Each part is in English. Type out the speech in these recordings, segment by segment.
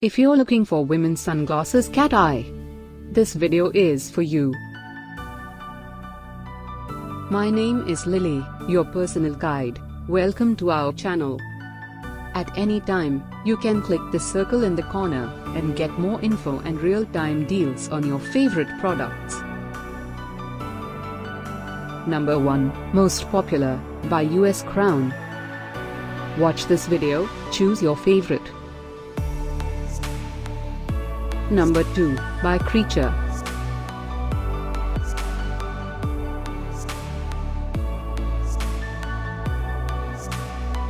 If you're looking for women's sunglasses cat eye, this video is for you. My name is Lily, your personal guide. Welcome to our channel. At any time, you can click the circle in the corner and get more info and real-time deals on your favorite products. Number 1, Most Popular, by US Crown. Watch this video, choose your favorite. Number 2, by Creature.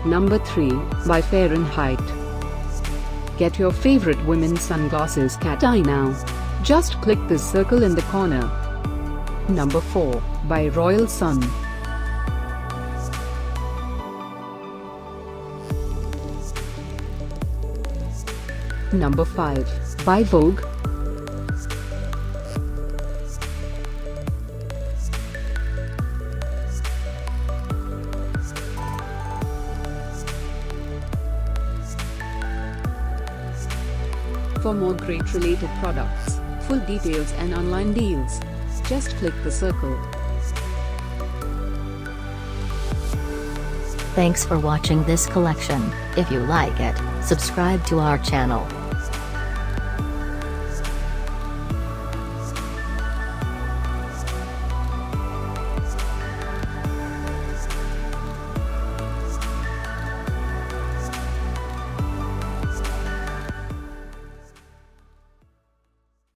Number 3, by Farenheit. Get your favorite women's sunglasses cat eye now. Just click the circle in the corner. Number 4, by Royal Sun. Number 5, by Vogue. For more great related products, full details and online deals, just click the circle. Thanks for watching this collection. If you like it, subscribe to our channel.